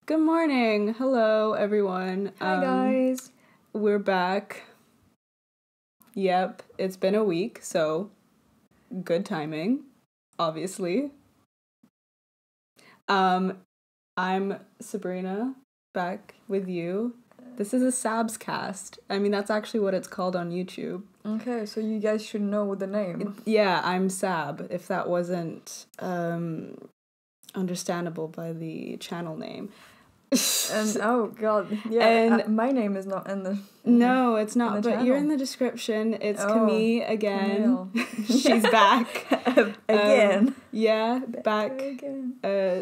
Good morning. Hello, everyone. Hi, guys. We're back. Yep, it's been a week, so good timing, obviously. I'm Sabrina, back with you. This is a Sabscast. I mean, that's actually what it's called on YouTube. Okay, so you guys should know the name. Yeah, I'm Sab, if that wasn't understandable by the channel name. And oh god, yeah, and my name is not in the. No, it's not. But channel. You're in the description. It's Camille again. Camille. She's back again. Yeah, back again.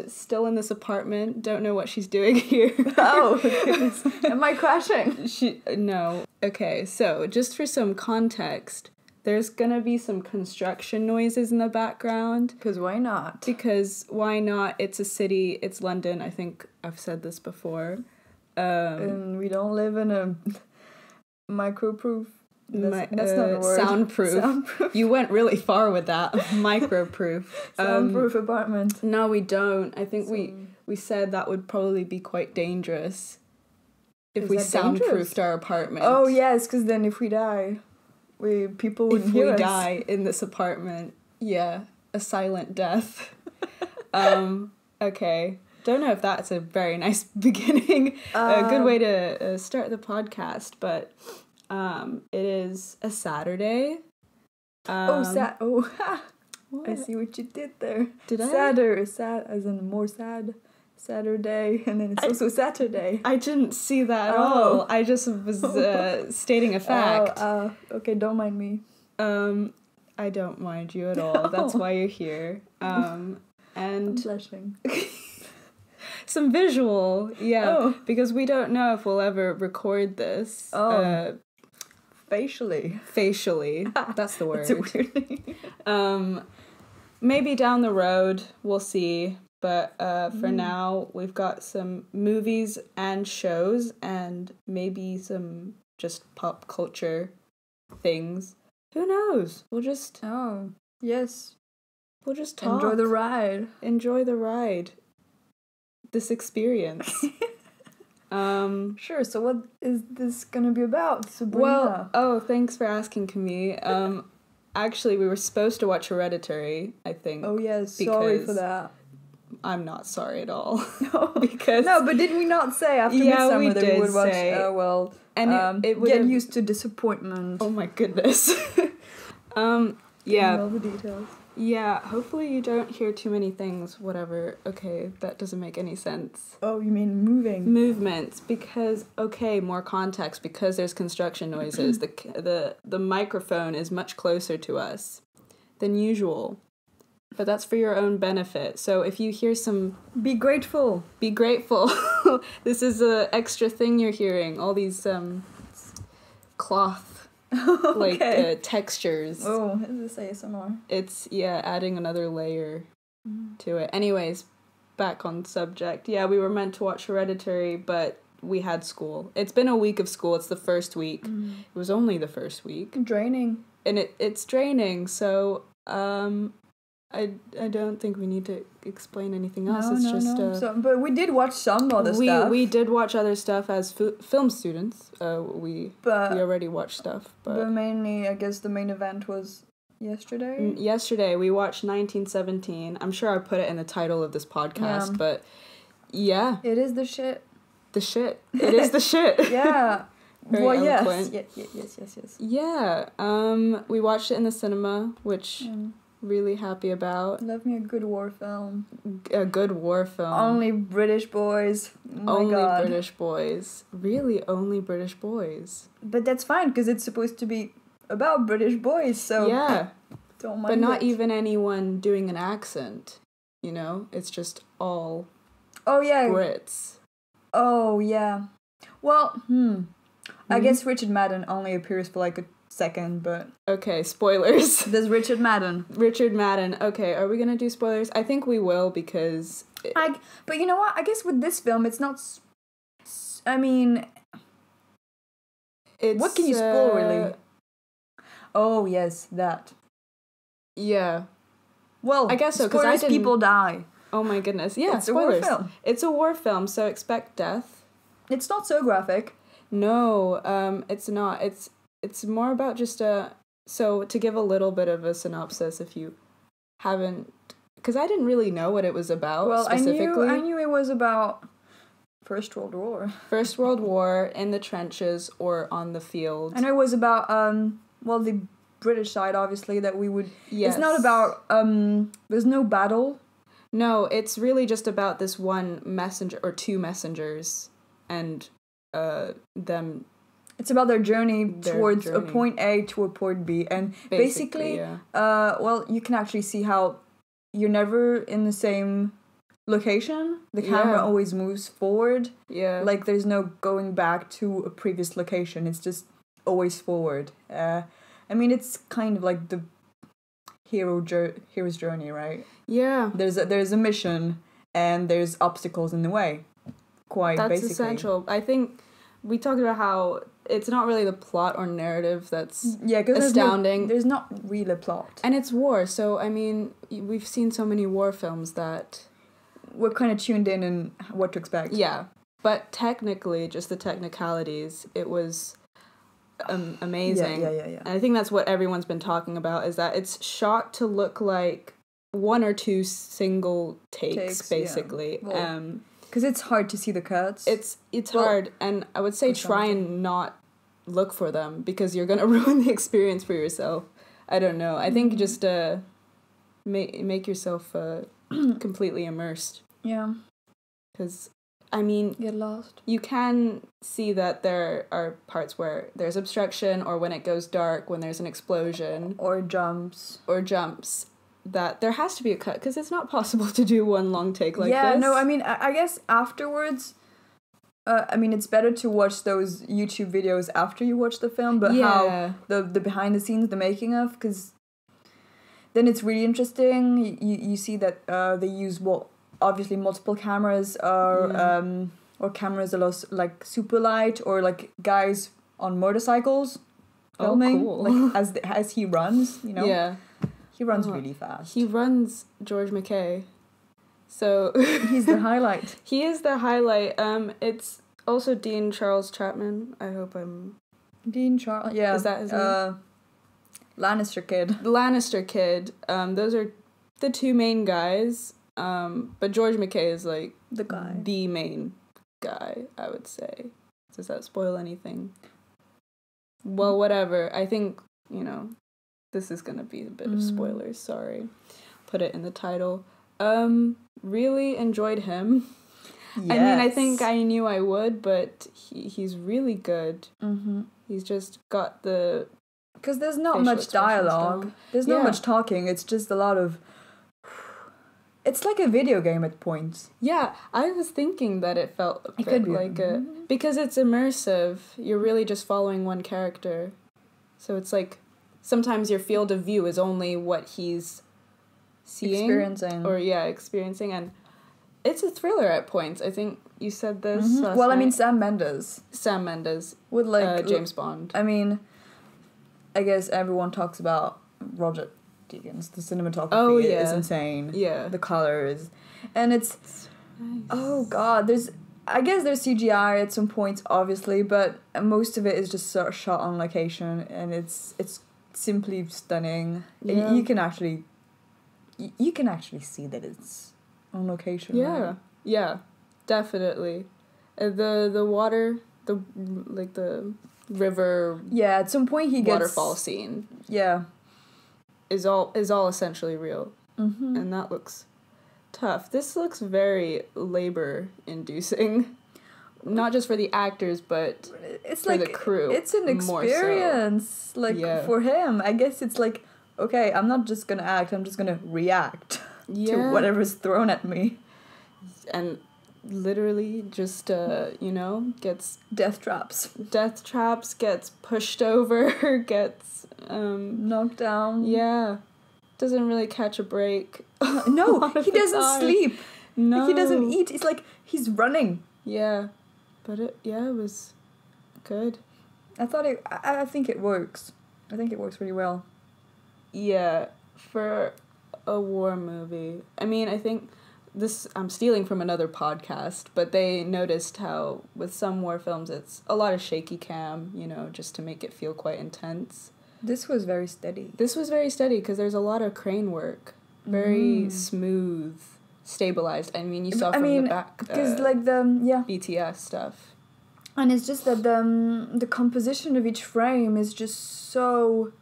Still in this apartment. Don't know what she's doing here. Oh goodness. Am I crashing? No. Okay, so just for some context, there's gonna be some construction noises in the background. Because why not? Because why not? It's a city. It's London. I think I've said this before. And we don't live in a microproof. That's not a word. Soundproof. You went really far with that. Microproof. Soundproof apartment. No, we don't. I think we said that would probably be quite dangerous if we soundproofed our apartment. Oh yes, because then if we die, people wouldn't hear us. If we die in this apartment, yeah, a silent death. Okay. Don't know if that's a very nice beginning, a good way to start the podcast, but it is a Saturday. I see what you did there. Did I? Sad as in more sad. Saturday, and then it's also Saturday. I didn't see that at all. I just was stating a fact. Okay, don't mind me. I don't mind you at all. That's why you're here. And I'm blushing. Some visual, because we don't know if we'll ever record this. Facially. That's the word. It's a weird thing. Maybe down the road, we'll see. But for now, we've got some movies and shows and maybe some just pop culture things. Who knows? We'll just... Oh, yes. We'll just talk. Enjoy the ride. This experience. Sure, so what is this gonna be about, Sabrina? Well, thanks for asking, Camille. Actually, we were supposed to watch Hereditary, I think. Oh, yes, sorry for that. I'm not sorry at all. No, because... No, but didn't we not say after Midsummer that we would watch... and it would get used to disappointment. Oh my goodness. Yeah. All the details. Yeah, hopefully you don't hear too many things, whatever. Okay, that doesn't make any sense. Oh, you mean moving? Movements, because, okay, more context, because there's construction noises, the microphone is much closer to us than usual. But that's for your own benefit. So if you hear some... Be grateful. Be grateful. This is an extra thing you're hearing. All these cloth... Okay. Textures. Oh, this is ASMR. It's, adding another layer to it. Anyways, back on subject. Yeah, we were meant to watch Hereditary, but we had school. It's been a week of school. It's the first week. It was only the first week. Draining. And it's draining, so I don't think we need to explain anything else. No. But we did watch some other stuff. We did watch other stuff as film students. We already watched stuff. But mainly, I guess the main event was yesterday? Yesterday, we watched 1917. I'm sure I put it in the title of this podcast, but yeah. It is the shit. The shit. It is the shit. Yeah. Very eloquent. Yes. Yeah. We watched it in the cinema, which... really happy about. Love me a good war film. A good war film. Only British boys. Oh my God. Only British boys. Really, only British boys. But that's fine, because it's supposed to be about British boys, so... Yeah. Don't mind But not it. even anyone doing an accent, you know? It's just all... Oh, yeah. Brits. Oh, yeah. Well, I guess Richard Madden only appears for like a second, but... Okay, spoilers. There's Richard Madden. Okay, are we gonna do spoilers? I think we will, because... But you know what? I guess with this film, it's not... I mean... What can you spoil, really? Oh, yes, that. Yeah. Well, I guess so, because people die. Oh my goodness. Yeah, It's a war spoilers. film. It's a war film, so expect death. It's not so graphic. No, it's not. It's more about just so to give a little bit of a synopsis if you haven't, because I didn't really know what it was about specifically. I knew it was about First World War. First World War in the trenches or on the field. I know it was about the British side, obviously, that we would. Yes. It's not about there's no battle. No, it's really just about this one messenger or two messengers and them. It's about their journey towards a point A to a point B, and basically yeah. You can actually see how you're never in the same location. The camera always moves forward. Yeah. Like there's no going back to a previous location. It's just always forward. I mean, it's kind of like the hero's journey, right? Yeah. There's a mission and there's obstacles in the way. That's basically essential. I think we talked about how it's not really the plot or narrative that's astounding. There's not really a plot. And it's war, so I mean, we've seen so many war films that we're kind of tuned in and what to expect. Yeah. But technically, just the technicalities, it was amazing. Yeah. And I think that's what everyone's been talking about, is that it's shot to look like one or two single takes basically. Yeah. Because it's hard to see the cuts. It's hard, and I would say try and not look for them, because you're going to ruin the experience for yourself. I don't know. I think just make yourself completely immersed. Yeah. Because, I mean, get lost. You can see that there are parts where there's obstruction, or when it goes dark, when there's an explosion. Or jumps. That there has to be a cut, because it's not possible to do one long take like this. Yeah, no, I mean, I guess afterwards, it's better to watch those YouTube videos after you watch the film, but how the behind the scenes, the making of, because then it's really interesting. You see that they use, obviously multiple cameras, or cameras that are like super light, or like guys on motorcycles filming, like as he runs, you know? Yeah. He runs really fast. He runs George McKay. So he's the highlight. He is the highlight. It's also Dean Charles Chapman. I hope I'm... Dean Charles... Yeah. Is that his name? Lannister kid. Lannister kid. Those are the two main guys. But George McKay is like... the guy. The main guy, I would say. Does that spoil anything? Well, whatever. I think, this is going to be a bit of spoilers, sorry. Put it in the title. Really enjoyed him. Yes. I mean, I think I knew I would, but he's really good. Mm-hmm. He's just got the... Because there's not much dialogue. There's not much talking. It's just a lot of... It's like a video game at points. Yeah, I was thinking that it felt a bit like a... Because it's immersive. You're really just following one character. So it's like... Sometimes your field of view is only what he's seeing. Experiencing. And it's a thriller at points. I think you said this last night. I mean, Sam Mendes. With, like... James Bond. I mean, I guess everyone talks about Roger Deakins. The cinematography is insane. Yeah. The colors. And it's nice. Oh, God. I guess there's CGI at some points, obviously, but most of it is just sort of shot on location, and it's simply stunning. Yeah. You can actually see that it's on location. Yeah, right? Yeah, definitely. The water, the river. Yeah, at some point he gets waterfall scene. Yeah, is all essentially real, and that looks tough. This looks very labor-inducing. Not just for the actors, but it's for the crew. It's an experience, for him. I guess it's like, okay, I'm not just gonna act, I'm just gonna react to whatever's thrown at me. And literally just, gets... Death traps, gets pushed over, gets... knocked down. Yeah. Doesn't really catch a break. No, he doesn't sleep. No. He doesn't eat. It's like, he's running. Yeah. But it was good. I think it works. I think it works really well. Yeah, for a war movie. I mean, I think this I'm stealing from another podcast, but they noticed how with some war films it's a lot of shaky cam, you know, just to make it feel quite intense. This was very steady. This was very steady because there's a lot of crane work. Very smooth, stabilized. I mean, you saw from the back because like the BTS stuff. And it's just that the composition of each frame is just so,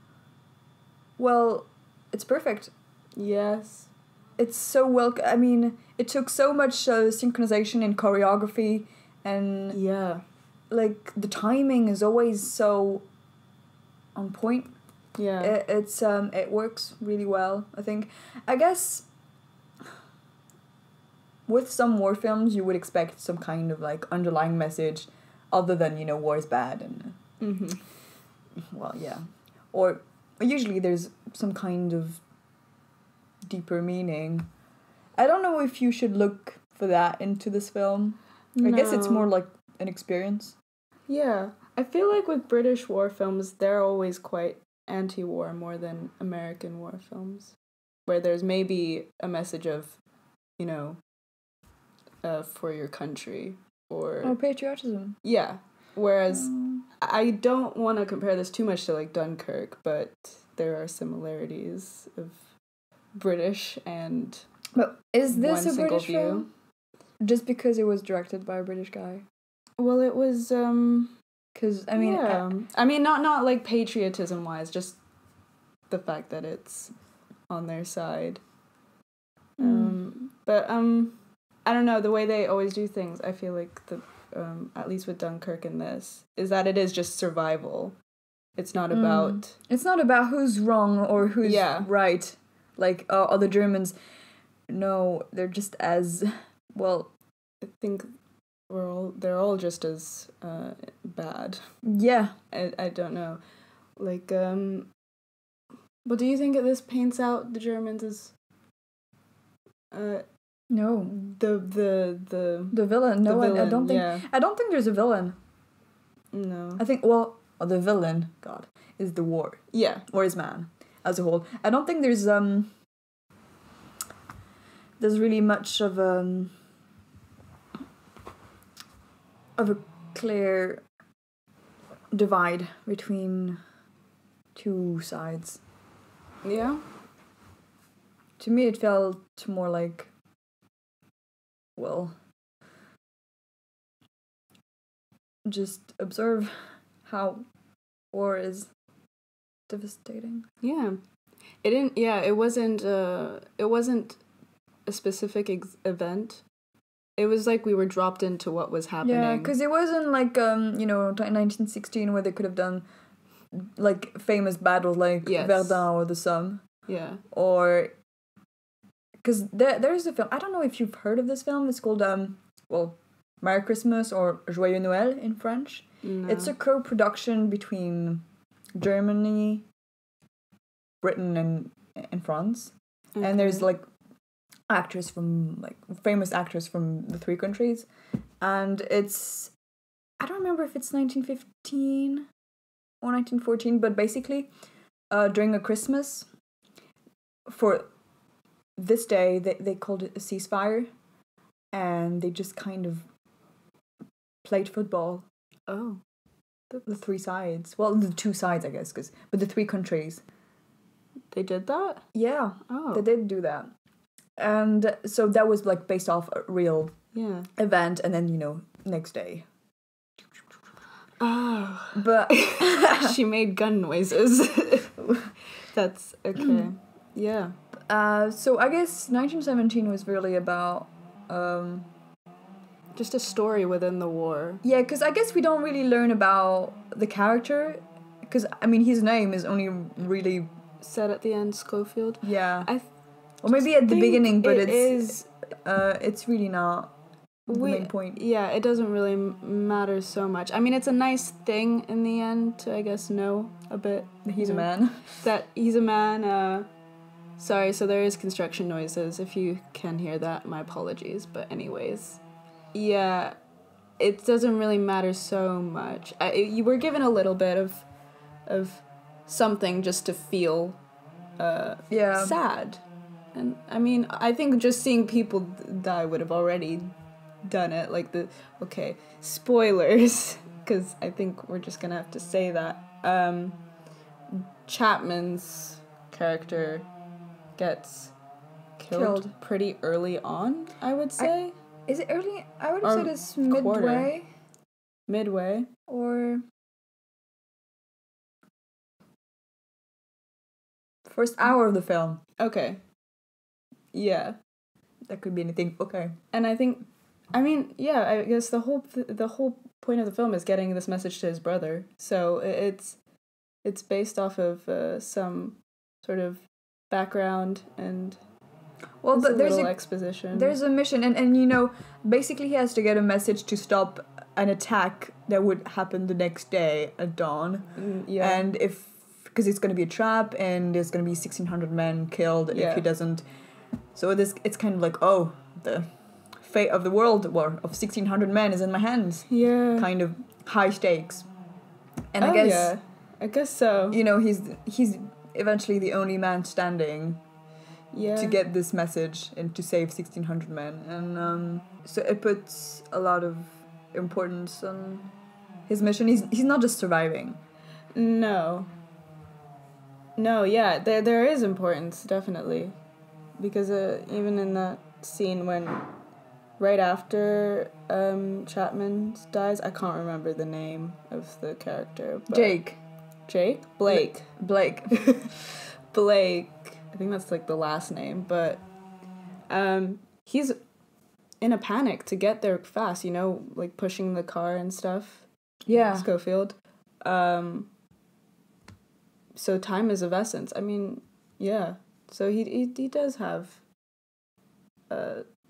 well, it's perfect. Yes. It's so well, I mean, it took so much synchronization and choreography, and like the timing is always so on point. Yeah. It works really well, I think. I guess with some war films you would expect some kind of like underlying message other than, you know, war is bad and well, yeah. Or usually there's some kind of deeper meaning. I don't know if you should look for that into this film. No. I guess it's more like an experience. Yeah. I feel like with British war films, they're always quite anti-war more than American war films, where there's maybe a message of, you know, for your country or patriotism. Yeah, whereas I don't want to compare this too much to like Dunkirk, but there are similarities of British and. But is this a British film? Just because it was directed by a British guy? Well, it was. Because, I mean... Yeah. I mean, not like patriotism-wise, just the fact that it's on their side. But, I don't know, the way they always do things, I feel like, at least with Dunkirk and this, is that it is just survival. It's not about... It's not about who's wrong or who's right. Like, are the Germans... No, they're just as... Well... I think... They're all just as bad. Yeah. I don't know. Like, but do you think that this paints out the Germans as no. The villain. No, villain, I don't think there's a villain. No. I think the villain, God, is the war. Yeah. Or is man as a whole. I don't think there's really much of a clear divide between two sides. Yeah? To me it felt more like, well, just observe how war is devastating. Yeah. It wasn't a specific event. It was like we were dropped into what was happening. Yeah, because it wasn't like, 1916 where they could have done, like, famous battles like Verdun or the Somme. Yeah. Or, because there's a film, I don't know if you've heard of this film, it's called, Merry Christmas or Joyeux Noël in French. No. It's a co-production between Germany, Britain, and France. Okay. And there's, like, famous actors from the three countries, and it's, I don't remember if it's 1915 or 1914, but basically during a Christmas, for this day they called it a ceasefire, and they just kind of played football. Oh. The three sides, well, the two sides I guess, but the three countries, they did that? Yeah. Oh. They did do that. And so that was, like, based off a real event, and then, next day. Oh. But... She made gun noises. That's okay. Yeah. So I guess 1917 was really about... just a story within the war. Yeah, because I guess we don't really learn about the character, because, I mean, his name is only really... Said at the end, Schofield. Yeah. Or maybe at the beginning, but it's really not the main point. Yeah, it doesn't really matter so much. I mean, it's a nice thing in the end to, I guess, know a bit. He's a man. That he's a man. Sorry, so there is construction noises. If you can hear that, my apologies. But anyways, yeah, it doesn't really matter so much. You were given a little bit of something just to feel sad. And I mean, I think just seeing people die would have already done it. Like okay, spoilers, because I think we're just gonna have to say that. Chapman's character gets killed pretty early on, I would say. Is it early? I would have said it's midway. Midway? Or first hour of the film. Okay. Yeah. That could be anything. Okay. And I think, I mean, yeah, I guess the whole point of the film is getting this message to his brother. So it's based off of some sort of background and there's a exposition. There's a mission, and basically he has to get a message to stop an attack that would happen the next day at dawn. Yeah. And because it's going to be a trap, and there's going to be 1,600 men killed if he doesn't. So it's kind of like, oh, the fate of the world, or of 1,600 men, is in my hands. Yeah. Kind of high stakes. And I guess so. He's eventually the only man standing. Yeah. To get this message and to save 1,600 men. And so it puts a lot of importance on his mission. He's not just surviving. No, yeah, there is importance, definitely. Because even in that scene when, right after Chapman dies, I can't remember the name of the character. But Jake? Blake. Blake. Blake. I think that's like the last name, but he's in a panic to get there fast, like pushing the car and stuff. Yeah. Schofield. So time is of essence. I mean, yeah. So he does have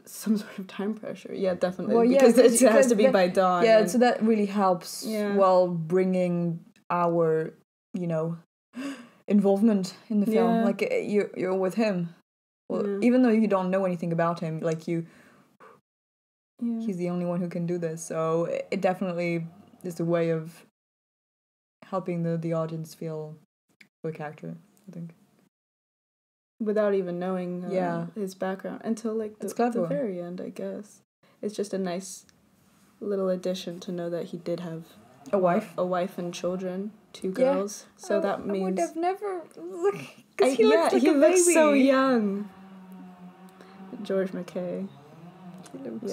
some sort of time pressure. Yeah, definitely. Well, yeah, because it has to be by dawn. Yeah, so that really helps while bringing our, involvement in the film. Yeah. Like, you're with him. Well, even though you don't know anything about him, like he's the only one who can do this. So it definitely is a way of helping the audience feel the character, I think. Without even knowing his background until like the very end, I guess. It's just a nice little addition to know that he did have a wife and children, 2 girls. So that means I would have never because he looks like a baby. Looks so young. George McKay. He looks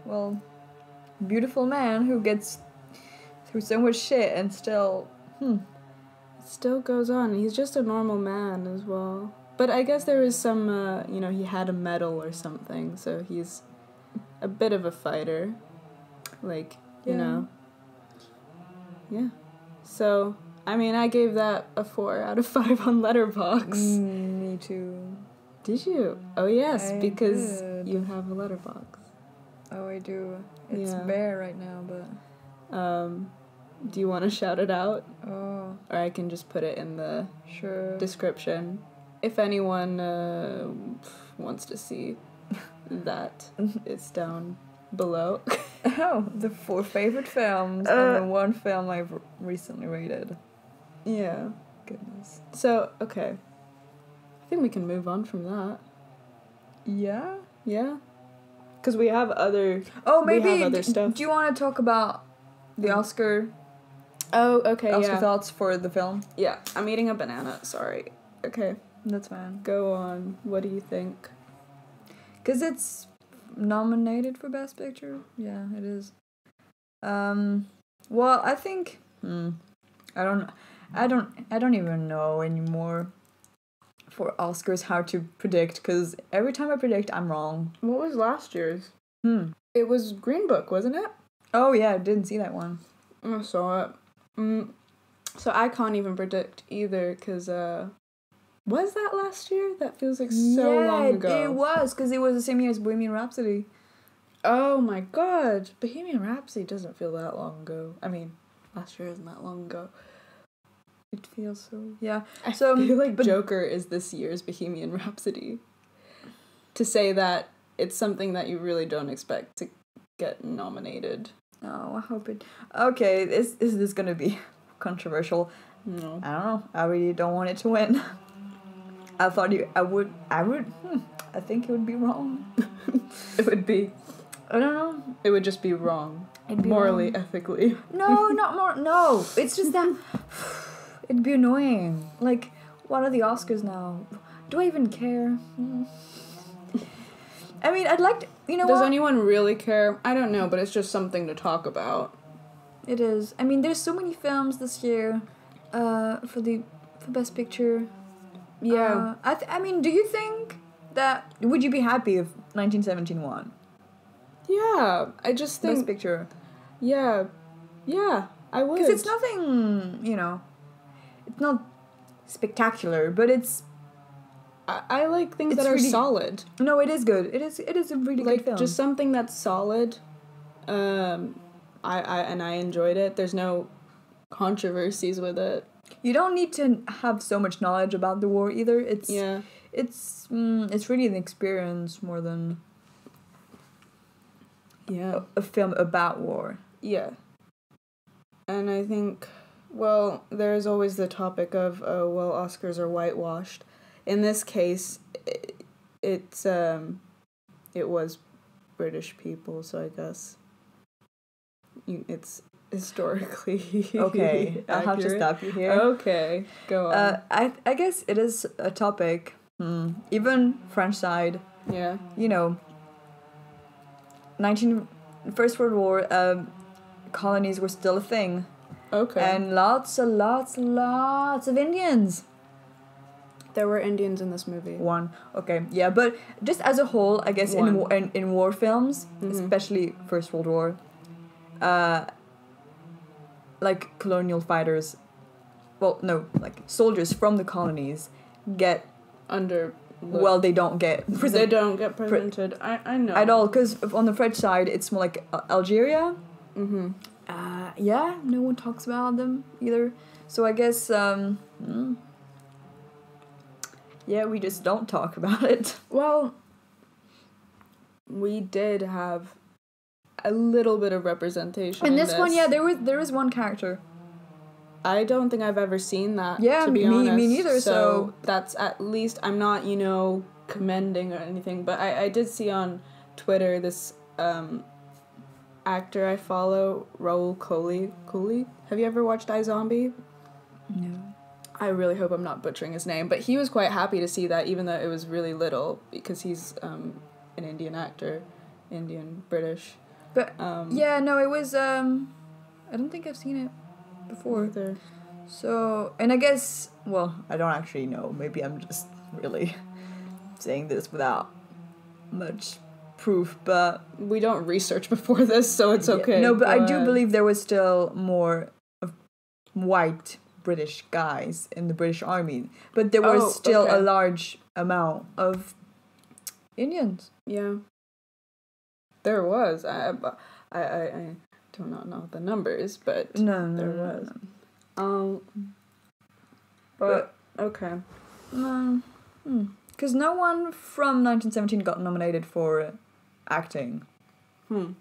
well, beautiful man who gets through so much shit and still still goes on. He's just a normal man as well. But I guess there is some he had a medal or something, so he's a bit of a fighter. Like, Yeah. So, I mean, I gave that a 4 out of 5 on Letterboxd. Me too. Did you? Oh, yes, because you have a Letterboxd. Oh, I do. It's bare right now, but... do you want to shout it out? Oh. Or I can just put it in the description. If anyone wants to see that, it's down below. Oh, the 4 favorite films and the 1 film I've recently rated. Yeah. Goodness. So, okay. I think we can move on from that. Yeah? Yeah? Because we have other... Oh, maybe... We have other stuff. Do you want to talk about the Oscar... Oh, okay, Oscar thoughts for the film? Yeah. I'm eating a banana. Sorry. Okay. That's fine. Go on. What do you think? Because it's nominated for Best Picture. Yeah, it is. Well, I think... I don't even know anymore for Oscars how to predict, because every time I predict, I'm wrong. What was last year's? It was Green Book, wasn't it? Oh, yeah, I didn't see that one. I saw it. So I can't even predict either, because, was that last year? That feels like so long ago. Yeah, it was, because it was the same year as Bohemian Rhapsody. Oh my god. Bohemian Rhapsody doesn't feel that long ago. I mean, last year isn't that long ago. It feels so... Yeah. I feel like Joker is this year's Bohemian Rhapsody. To say that it's something that you really don't expect to get nominated. Oh, I hope it... Okay, is this gonna be controversial? No. I don't know. I really don't want it to win. I thought I think it would be wrong. It would be. I don't know. It would just be wrong. It'd be morally, wrong. ethically. No, not more. No, it's just that it'd be annoying. Like, what are the Oscars now? Do I even care? I mean, I'd like to, Does anyone really care? I don't know, but it's just something to talk about. It is. I mean, there's so many films this year for Best Picture. Yeah. I mean, do you think that... Would you be happy if 1917 won? Yeah, I just think... Best Picture. Yeah, I would. Because it's nothing, it's not spectacular, but it's... I like things that are really solid. No, it is good. It is a really good film. Just something that's solid. I enjoyed it. There's no controversies with it. You don't need to have so much knowledge about the war either. It's really an experience more than a film about war. Yeah. And I think, well, there's always the topic of, Oscars are whitewashed. In this case, it was British people, so I guess it's historically okay. I'll have to stop you here. Okay, go on. I guess it is a topic. Even French side. Yeah. First World War. Colonies were still a thing. Okay. And lots of Indians. There were Indians in this movie. One. Okay. Yeah, but just as a whole, I guess in war films, especially First World War, like colonial fighters, soldiers from the colonies get well, they don't get presented. They don't get presented. I know. At all, because on the French side, it's more like Algeria. Mm-hmm. Yeah, no one talks about them either. So I guess, yeah, we just don't talk about it. Well, we did have a little bit of representation in this one. Yeah, there was one character. I don't think I've ever seen that. Yeah, to be honest. Me neither. So that's at least, I'm not commending or anything, but I did see on Twitter this actor I follow, Raoul Coley. Have you ever watched iZombie? No. I really hope I'm not butchering his name, but he was quite happy to see that, even though it was really little, because he's an Indian actor, Indian British. But it was I don't think I've seen it before. Either. So, and I guess, well, I don't actually know. Maybe I'm just really saying this without much proof, but we don't research before this, so it's okay. No, but I do believe there was still more of white British guys in the British Army, but there was still a large amount of Indians. Yeah, there was. I do not know the numbers, but there was. But okay. Because no one from 1917 got nominated for acting. No,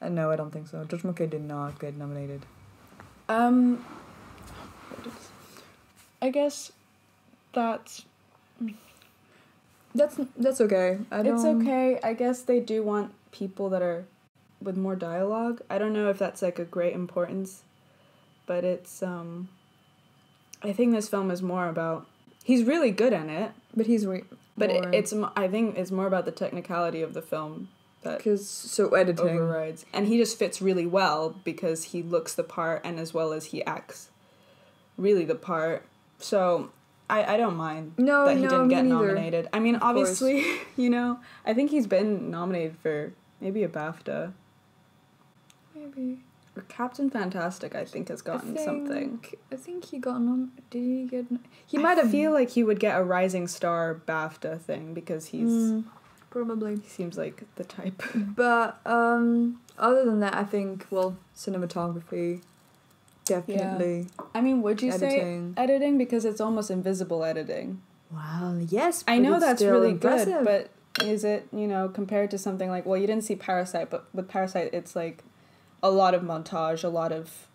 I don't think so. George McKay did not get nominated. I guess that's okay. It's okay. I guess they do want people that are with more dialogue. I don't know if that's like a great importance, but it's I think this film is more about, he's really good in it, but I think it's more about the technicality of the film that editing overrides, and he just fits really well because he looks the part, and as well as he acts really the part. So I don't mind that he didn't get nominated. Either. I mean, obviously, I think he's been nominated for maybe a BAFTA. Maybe. Or Captain Fantastic, I think, has gotten something. I think he got did he get... He might have... I feel like he would get a Rising Star BAFTA thing because he's... probably. He seems like the type. But, other than that, I think, cinematography... Definitely. Yeah. I mean, would you say editing? Because it's almost invisible editing. Well, yes. I know that's really impressive. Good, but is it, compared to something like, well, you didn't see Parasite, but with Parasite, it's like a lot of montage, a lot of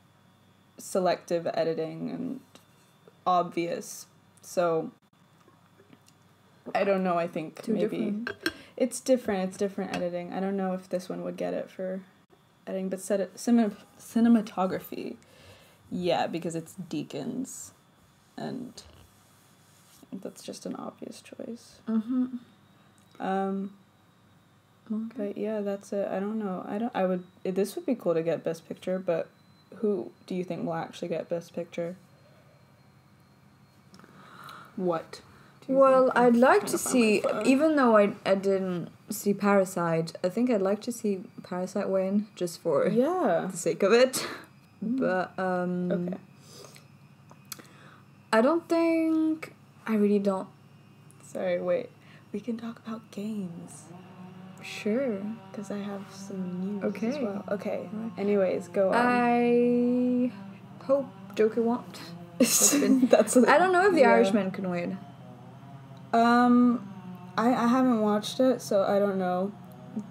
selective editing and obvious. So I don't know, I think Too maybe... different. It's different editing. I don't know if this one would get it for editing, but cinematography, yeah, because it's Deakins, and that's just an obvious choice. But yeah, that's it. I don't know. This would be cool to get Best Picture, but who do you think will actually get Best Picture? What? Well, I'd like to see, even though I didn't see Parasite, I think I'd like to see Parasite win, just for the sake of it. But, okay. I don't think, I really don't. Sorry, wait. We can talk about games. Sure. Because I have some news Okay. as well. Okay. Right. Anyways, go on. I hope Joker won't. I don't know if The Irishman can win. I haven't watched it, so I don't know.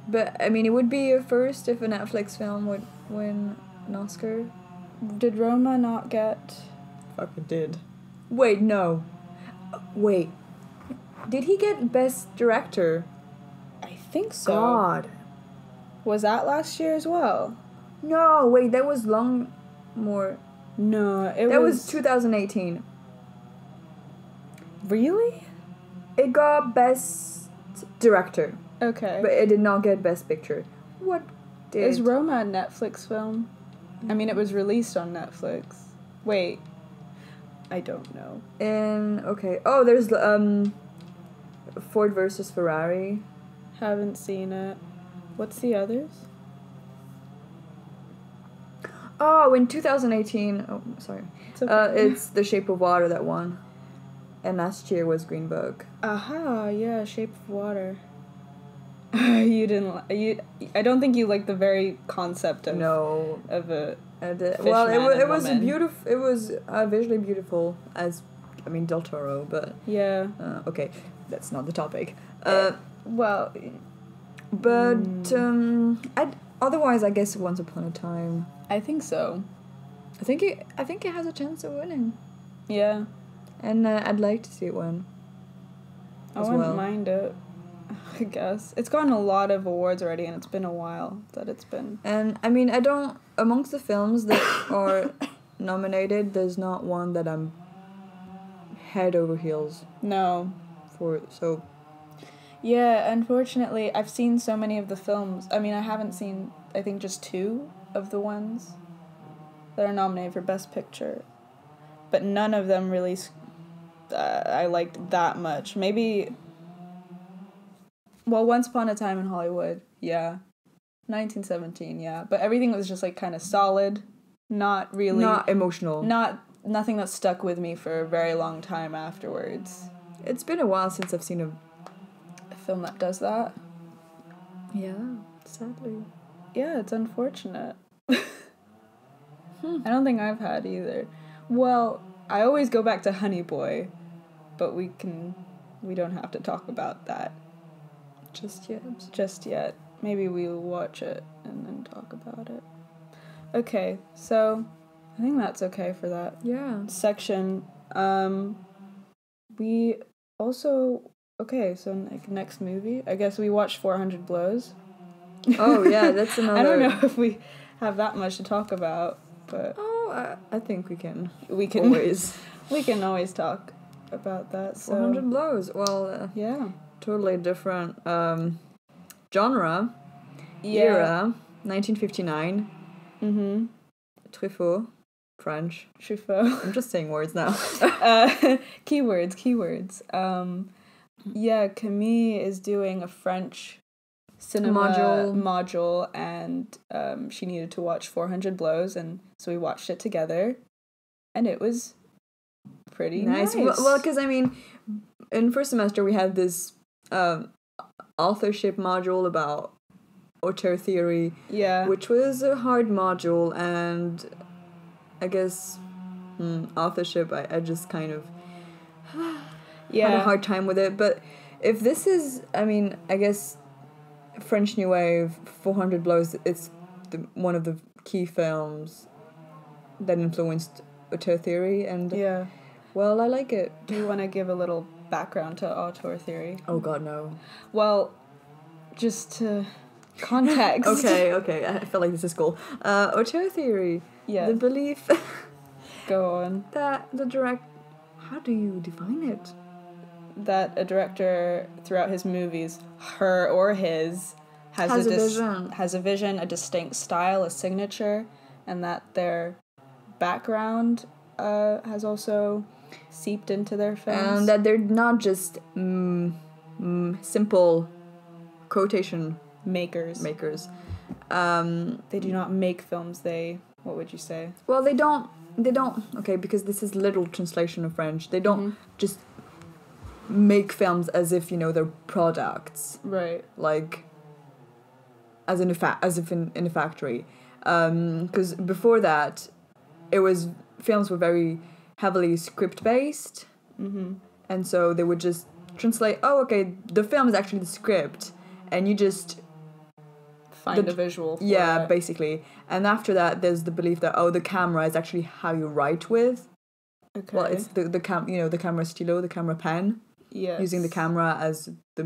But, I mean, it would be a first if a Netflix film would win an Oscar. Did Roma not get... Fuck, it did. Wait, no. Wait. Did he get Best Director? I think so. God. Was that last year as well? No, wait, that was long more... No, that was 2018. Really? It got Best Director. Okay. But it did not get Best Picture. What did... Is Roma a Netflix film? I mean, it was released on Netflix. Wait. I don't know. Okay. Oh, there's Ford versus Ferrari. Haven't seen it. What's the others? Oh, in 2018... Oh, sorry. It's okay. It's The Shape of Water that won. And last year was Green Book. Aha, yeah, Shape of Water. You didn't... I don't think you like the very concept of... No. Of a... Well, it was beautiful. It was visually beautiful, as... I mean, Del Toro, but... Yeah. Okay, that's not the topic. Well... But, otherwise, I guess Once Upon a Time... I think so. I think it has a chance of winning. Yeah. And I'd like to see it win. I wouldn't mind it, I guess. It's gotten a lot of awards already, and it's been a while that it's been. And, I mean, amongst the films that are nominated, there's not one that I'm head over heels. No. For, so... Yeah, unfortunately, I've seen so many of the films. I mean, I haven't seen, I think, just 2 of the ones that are nominated for Best Picture. But none of them really I liked that much. Maybe... Well, Once Upon a Time in Hollywood, yeah. 1917, yeah. But everything was just, like, kind of solid. Not really... Not emotional. Nothing that stuck with me for a very long time afterwards. It's been a while since I've seen a film that does that. Yeah, sadly. Yeah, it's unfortunate. I don't think I've had either. Well, I always go back to Honey Boy, but we don't have to talk about that just yet. Maybe we'll watch it and then talk about it. Okay, so I think that's okay for that section. We also... Okay, so next movie. I guess we watched 400 Blows. Oh, yeah, that's another... I don't know if we have that much to talk about, but... Oh, I think we can always... We can always talk about that, so... 400 Blows. Well, yeah. Totally different genre. Yeah. Era. 1959. Mm-hmm. Truffaut. French. Truffaut. I'm just saying words now. Keywords. Yeah, Camille is doing a French cinema module and she needed to watch 400 Blows, and so we watched it together, and it was pretty nice. Well, because, I mean, in first semester we had this authorship module about Auteur Theory, which was a hard module, and I guess authorship, I just kind of... had a hard time with it. But if this is, I mean, I guess French New Wave, 400 Blows, it's one of the key films that influenced Auteur Theory, and well, I like it. Do you want to give a little background to Auteur Theory? Oh God, no. Well, just to context. okay. I feel like this is cool. Auteur Theory. Yeah. The belief Go on. that the how do you define it? That a director throughout his movies, her or his, has a vision, a distinct style, a signature, and that their background has also seeped into their films. And that they're not just simple quotation makers. They do not make films. What would you say? Well, they don't, okay, because this is literal translation of French. They don't just make films as if, they're products. Right. Like, as if in a factory. Because before that, films were very heavily script-based. Mm-hmm. And so they would just translate, the film is actually the script, and you just find a visual for it. Basically. And after that, there's the belief that, the camera is actually how you write with. Okay. Well, it's the camera stylo, the camera pen. Yes. Using the camera as the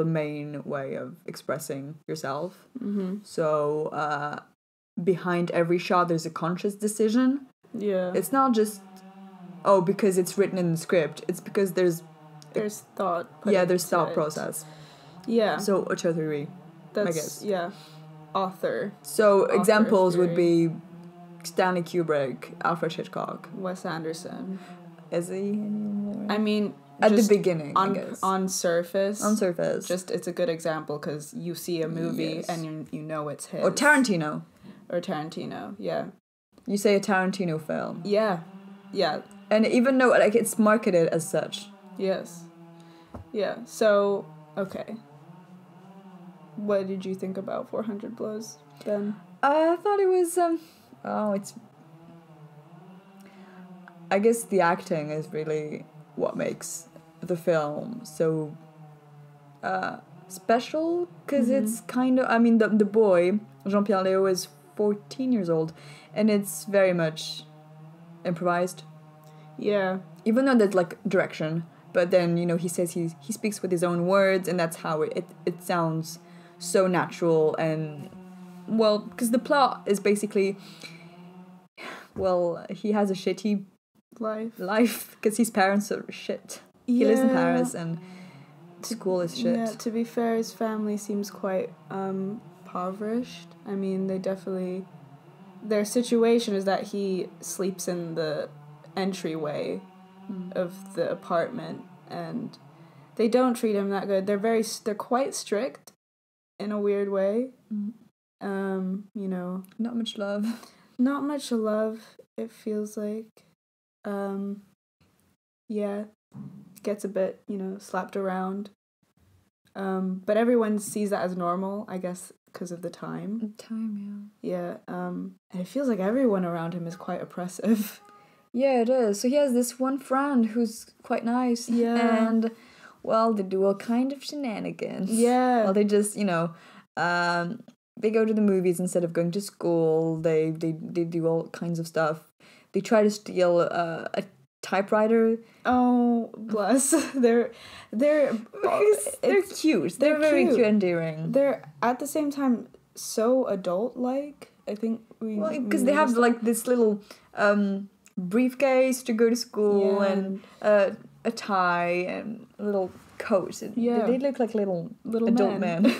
main way of expressing yourself. Mm-hmm. So, behind every shot, there's a conscious decision. Yeah. It's not just, because it's written in the script. It's because there's thought. There's thought process. Yeah. So, Auteur Theory, I guess. Yeah. Author. So, Auteur examples theory. would be Stanley Kubrick, Alfred Hitchcock. Wes Anderson. Is he anymore? I mean, at the beginning, I guess. On surface. Just it's a good example because you see a movie and you know it's his. Or Tarantino, yeah. You say a Tarantino film. Yeah. And even though it's marketed as such. Yes. Yeah. So, okay. What did you think about 400 Blows then? I thought it was I guess the acting is really what makes the film so special, because it's kind of, the boy, Jean-Pierre Léaud, is 14 years old, and it's very much improvised. Yeah. Even though there's, direction, but then, he says he speaks with his own words, and that's how it sounds so natural, and, well, because the plot is basically, he has a shitty life because his parents are shit. He lives in Paris and school is shit. Yeah, to be fair, his family seems quite impoverished. I mean, their situation is that he sleeps in the entryway of the apartment, and they don't treat him that good. They're quite strict in a weird way. Not much love. Not much love, it feels like. Gets a bit, slapped around. But everyone sees that as normal, I guess, because of the time. Yeah, and it feels like everyone around him is quite oppressive. Yeah, it is. So he has this one friend who's quite nice. Yeah. And, they do all kind of shenanigans. Yeah. Well, they just, they go to the movies instead of going to school. They do all kinds of stuff. They try to steal a typewriter. Oh, bless. They're cute. They're very cute and endearing. They're at the same time so adult-like. I think because they have this little briefcase to go to school, and a tie and a little coat. They look like little adult men.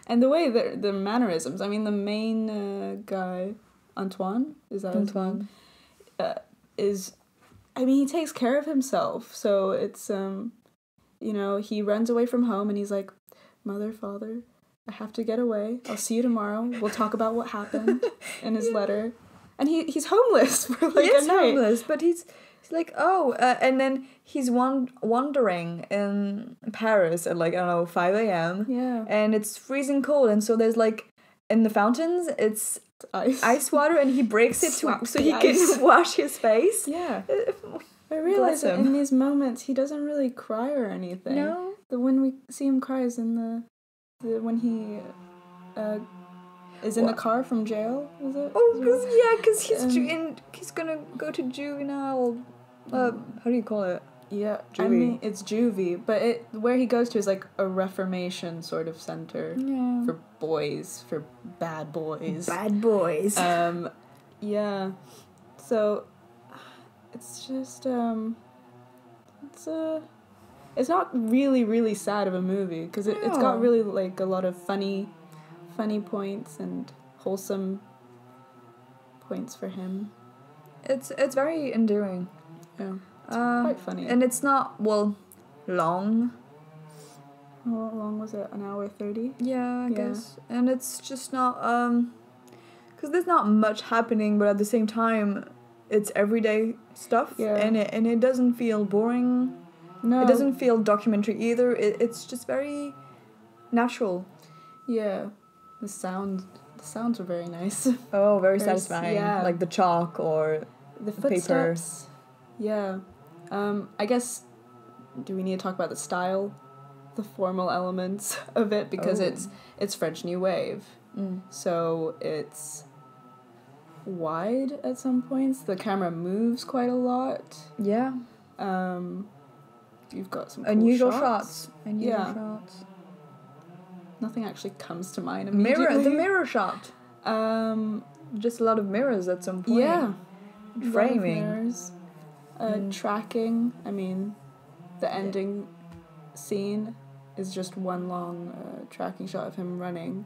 And the way the mannerisms. I mean, the main guy, Antoine, is that Antoine? He takes care of himself. So it's, he runs away from home and he's like, Mother, Father, I have to get away. I'll see you tomorrow. We'll talk about what happened in his letter. And he's homeless for a night. Homeless, but he's like, and then he's wandering in Paris at 5 a.m. Yeah. And it's freezing cold, and so there's in the fountains, it's ice water, and he breaks it so he can wash his face. Yeah. I realize that in these moments he doesn't really cry or anything. No. When we see him cry is in the when he is in the car from jail, is it? Oh, because he's gonna go to juvenile. How do you call it? Yeah, Juvie. I mean, it's juvie, but where he goes to is like a reformation sort of center for boys, for bad boys. Bad boys. Yeah. So, it's just, it's not really, really sad of a movie, because it's got really, like, a lot of funny points and wholesome points for him. It's very endearing. Yeah. It's quite funny. And it's not, long. How long was it? An hour 30? Yeah, I guess. And it's just not, because there's not much happening, but at the same time, it's everyday stuff. Yeah. And it doesn't feel boring. No. It doesn't feel documentary either. It's just very natural. Yeah. The sounds were very nice. Oh, very satisfying. Yeah. Like the chalk or The paper. footsteps. Yeah. I guess, do we need to talk about the style? The formal elements of it, because it's French New Wave. So it's wide at some points. The camera moves quite a lot. Yeah. You've got some cool unusual shots. Unusual shots. Nothing actually comes to mind immediately. The mirror shot. Just a lot of mirrors at some point. Yeah. Framing. Mirrors. Tracking. I mean, the ending scene is just one long tracking shot of him running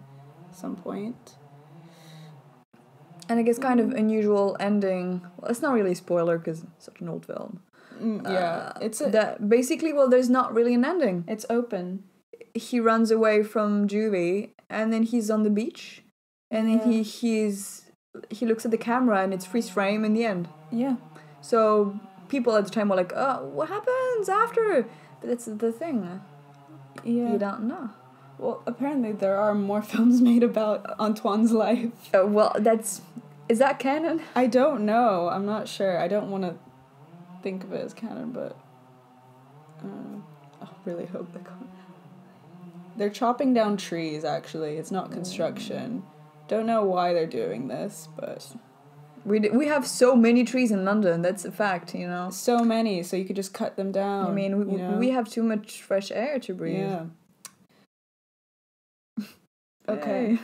at some point. And I guess kind of unusual ending. Well, it's not really a spoiler because it's such an old film. Basically, there's not really an ending. It's open. He runs away from Juvie, and then he's on the beach, and then he looks at the camera, and it's freeze frame in the end. Yeah. So people at the time were like, "Oh, what happens after?" But that's the thing. Yeah. You don't know. Well, apparently there are more films made about Antoine's life. Is that canon? I don't know. I'm not sure. I don't want to think of it as canon, but I really hope they're chopping down trees, actually. It's not construction. Don't know why they're doing this, but we have so many trees in London. That's a fact, you know. So many, so you could just cut them down. I mean, we have too much fresh air to breathe. Yeah. Okay.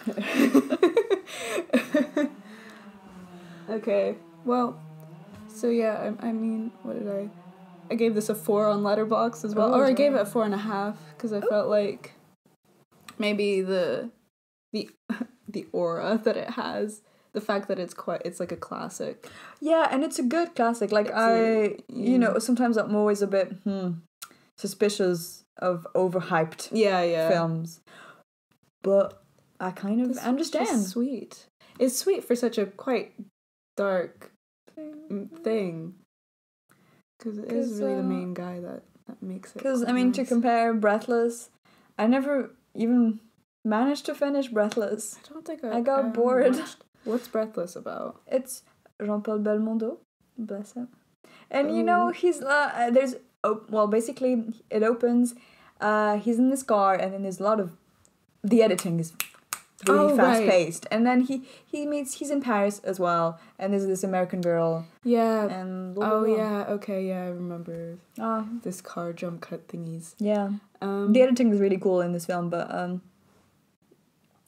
Okay. Well, so yeah, I mean, what did I gave this a 4 on Letterboxd as well. Or I gave it a 4.5 because I felt like maybe the aura that it has, the fact that it's like a classic. Yeah, and it's a good classic. Like sometimes I'm always a bit suspicious of overhyped films. But I kind of understand. It's sweet. It's sweet for such a quite dark thing. Because it is really the main guy that makes it. Because, I mean, to compare Breathless, I never even managed to finish Breathless. I don't think I got bored. What's Breathless about? It's Jean-Paul Belmondo. Bless him. And, you know, he's, basically, it opens, he's in this car, and then there's a lot of, the editing is really fast-paced. And then he's in Paris as well, and there's this American girl. Yeah. And blah, blah, blah. Yeah, okay, yeah, I remember this car jump cut thingies. Yeah. The editing is really cool in this film, but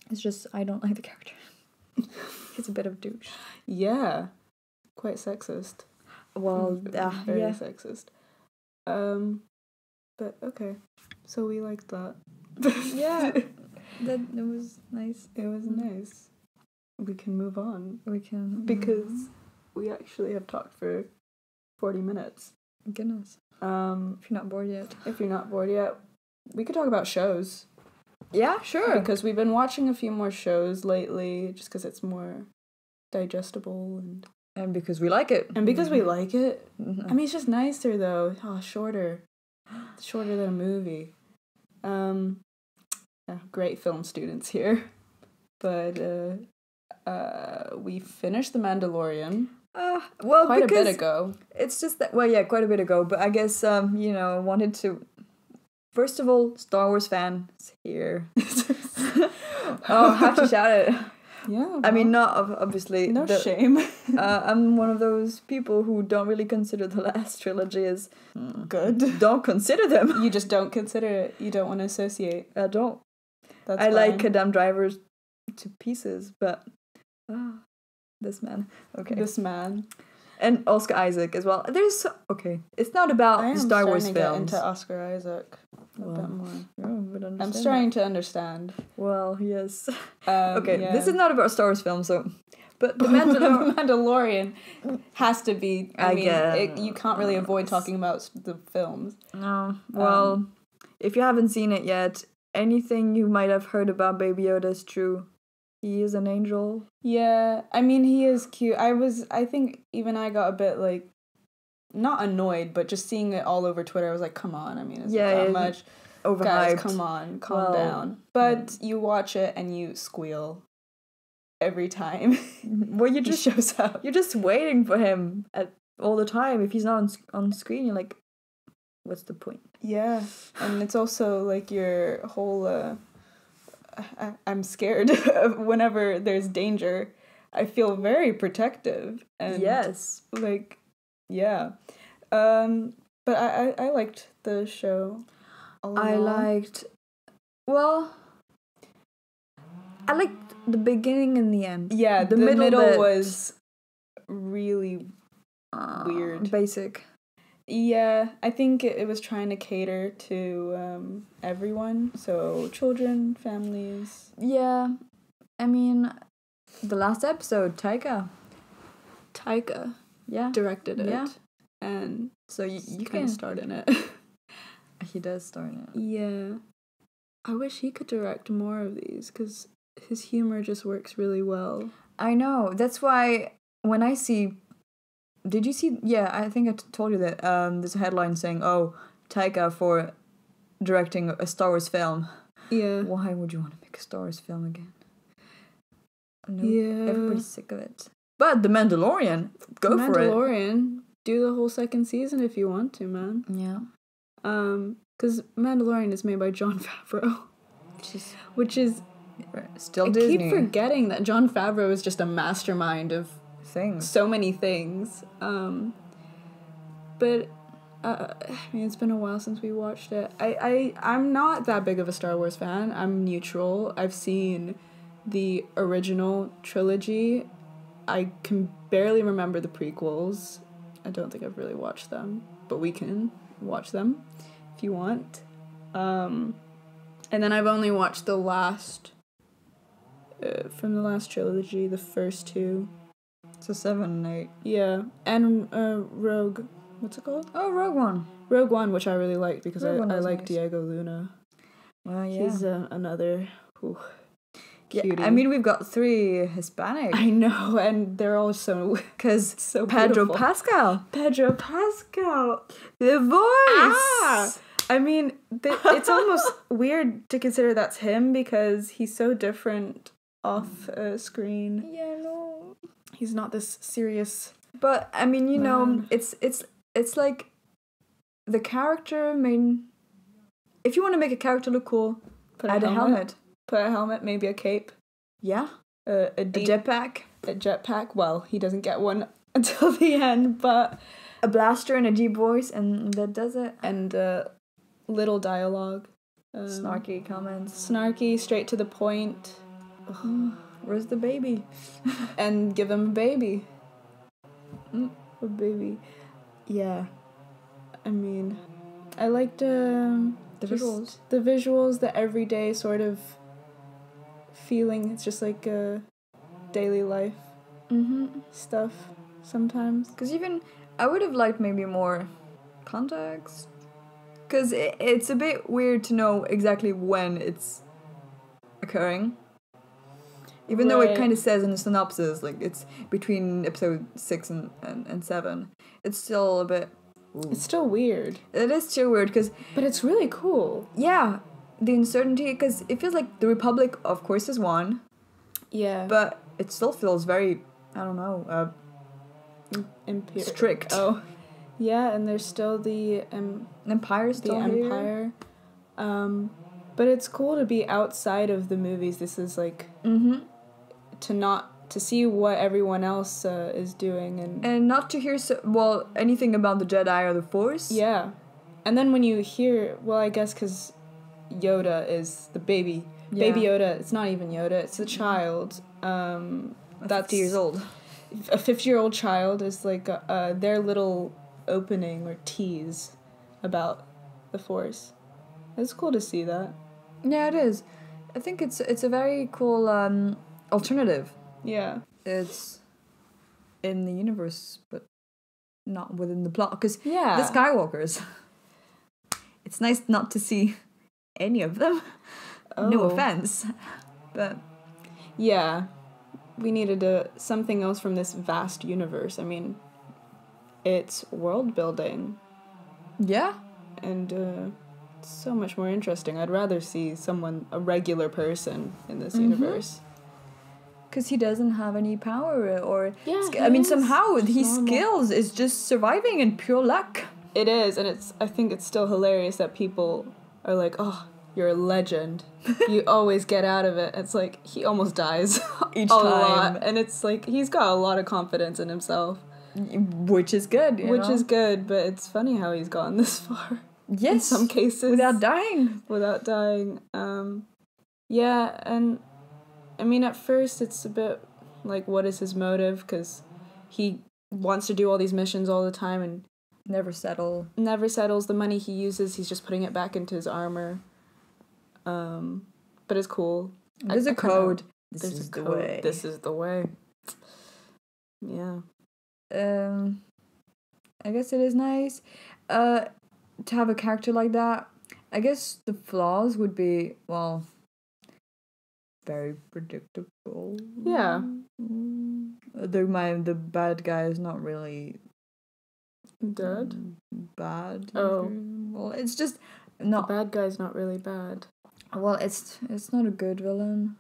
it's just, I don't like the character. He's a bit of a douche. Yeah. Quite sexist. Well, very sexist. But okay. So we liked that. Yeah. It was nice. It was nice. We can move on. We can. Because we actually have talked for 40 minutes. Goodness. If you're not bored yet. We could talk about shows. Yeah, sure. Because we've been watching a few more shows lately, just because it's more digestible and because we like it. And because we like it. I mean, it's just nicer though. Shorter than a movie. Great film students here. But we finished The Mandalorian. Quite a bit ago. It's just that, quite a bit ago. But I guess wanted to. First of all, Star Wars fans here. I have to shout it. Yeah. Well, I mean, not obviously. No shame. I'm one of those people who don't really consider the last trilogy as good. Don't consider them. You just don't consider it. You don't want to associate. I don't. That's I fine. like Adam Driver to pieces, but this man. Okay. This man. And Oscar Isaac as well. It's not about Star Wars films. Get into Oscar Isaac a bit more. I'm starting to understand. Well, yes. This is not about Star Wars films, so. But the Mandalorian has to be. I mean, you can't really avoid talking about the films. No. Well, if you haven't seen it yet, anything you might have heard about Baby Yoda is true. He is an angel. Yeah, I mean, he is cute. I think even I got a bit, like, not annoyed, but just seeing it all over Twitter, I was like, come on, I mean, is it that much? Overhyped. Guys, come on, calm down. But you watch it and you squeal every time. Well, he shows up. You're just waiting for him all the time. If he's not on screen, you're like, what's the point? Yeah, and it's also, like, your whole... I'm scared whenever there's danger. I feel very protective. And yes. Like, yeah. But I liked the show. I liked the beginning and the end. Yeah, the middle was really weird. Basic. Yeah, I think it was trying to cater to everyone, so children, families. Yeah, I mean, the last episode, Taika, directed it. Yeah. And so you can start in it. He does star in it. Yeah. I wish he could direct more of these, because his humor just works really well. I know, that's why when I see... Did you see... Yeah, I think I told you that there's a headline saying, oh, Taika for directing a Star Wars film. Yeah. Why would you want to make a Star Wars film again? No, yeah. Everybody's sick of it. But The Mandalorian, go for it. Mandalorian, do the whole second season if you want to, man. Yeah. Because Mandalorian is made by Jon Favreau. Which is... Still Disney. I keep forgetting that Jon Favreau is just a mastermind of... things. So many things. But I mean, it's been a while since we watched it. I'm not that big of a Star Wars fan. I'm neutral. I've seen the original trilogy. I can barely remember the prequels. I don't think I've really watched them, but we can watch them if you want. And then I've only watched the last from the last trilogy, the first two. So 7 and 8. Yeah. And Rogue... What's it called? Oh, Rogue One. Rogue One, which I really liked because I like nice. Diego Luna. Well, yeah. He's another... cutie. Yeah, I mean, we've got 3 Hispanic. I know, and they're all so... Because so Pedro Pascal. Pedro Pascal. The voice! Ah! I mean, it's almost weird to consider that's him because he's so different off screen. Yeah, no. He's not this serious. But I mean, you know, it's like the character main. If you want to make a character look cool, add a helmet. Put a helmet, maybe a cape. Yeah. A jetpack. A jetpack. Well, he doesn't get one until the end, but a blaster and a deep voice, and that does it. And little dialogue. Snarky comments. Snarky, straight to the point. Where's the baby? And give him a baby. A baby. Yeah. I mean, I liked the visuals. The visuals, the everyday sort of feeling. It's just like daily life stuff sometimes. Because even, I would have liked maybe more context. Because it's a bit weird to know exactly when it's occurring. Even though it kind of says in the synopsis, like, it's between episode 6 and 7. It's still a bit... Ooh. It's still weird. It is still weird, but it's really cool. Yeah. The uncertainty, because it feels like the Republic, of course, is one. Yeah. But it still feels very, I don't know, strict. Oh. Yeah, and there's still the... Empire still here. The Empire. But it's cool to be outside of the movies. This is, like... to see what everyone else is doing and not to hear anything about the Jedi or the Force. Yeah, and then when you hear, well, I guess because Yoda is the baby Yoda. It's not even Yoda. It's a child. That's 50 years old. A 50-year-old child is like their little opening or tease about the Force. It's cool to see that. Yeah, it is. I think it's a very cool alternative. Yeah. It's in the universe, but not within the plot. Because the Skywalkers, it's nice not to see any of them. Oh. No offense. But yeah, we needed something else from this vast universe. I mean, it's world building. Yeah. And it's so much more interesting. I'd rather see a regular person in this universe. Because he doesn't have any power somehow his skills is just surviving and pure luck. It is, and I think it's still hilarious that people are like, oh, you're a legend. You always get out of it. It's like, he almost dies each time. Lot, and it's like, he's got a lot of confidence in himself. Which is good, is good, but it's funny how he's gotten this far. Yes. In some cases. Without dying. Yeah, and I mean, at first it's a bit like, what is his motive? Because he wants to do all these missions all the time and never settles. The money he uses, he's just putting it back into his armor. But it's cool. There's a code. This is the way. This is the way. Yeah. I guess it is nice to have a character like that. I guess the flaws would be, well, very predictable. Yeah. The bad guy is not really good. Bad. Oh. Well, it's just not. The bad guy's not really bad. Well, it's not a good villain.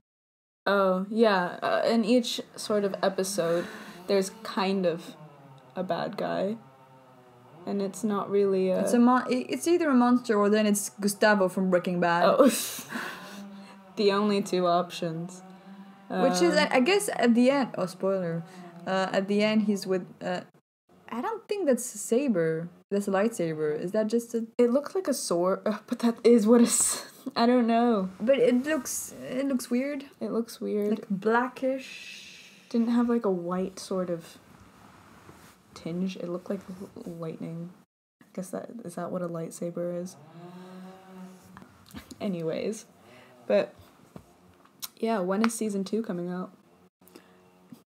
Oh, yeah. In each sort of episode, there's kind of a bad guy. And it's not really a... It's either a monster or then it's Gustavo from Breaking Bad. Oh. The only two options. Which is, I guess, at the end... Oh, spoiler. At the end, he's with... I don't think that's a saber. That's a lightsaber. Is that just a... It looks like a sword, but that is what it's... I don't know. But it looks weird. It looks weird. Like blackish. Didn't have like a white sort of tinge. It looked like lightning. I guess is that what a lightsaber is? Anyways. But yeah, when is season 2 coming out?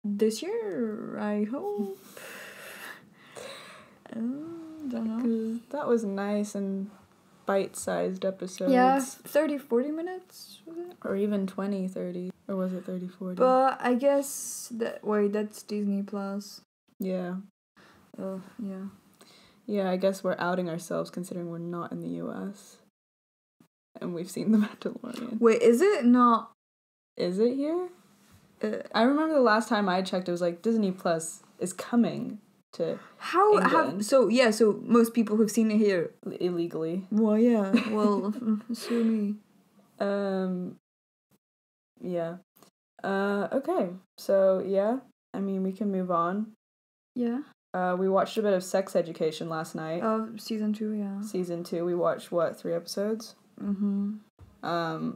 This year, I hope. Don't know. 'Cause that was nice and bite-sized episodes. Yeah, 30, 40 minutes, was it? Or even 20, 30. Or was it 30, 40? But I guess that's Disney Plus. Yeah. Yeah. Yeah, I guess we're outing ourselves considering we're not in the US. And we've seen The Mandalorian. Wait, is it not? Is it here? I remember the last time I checked, it was like Disney Plus is coming to England. So most people who've seen it here illegally. Well, yeah. Well, sue me. Yeah. Okay. So yeah, I mean, we can move on. Yeah. We watched a bit of Sex Education last night. Oh, season 2, yeah. Season 2, we watched 3 episodes? Mm-hmm.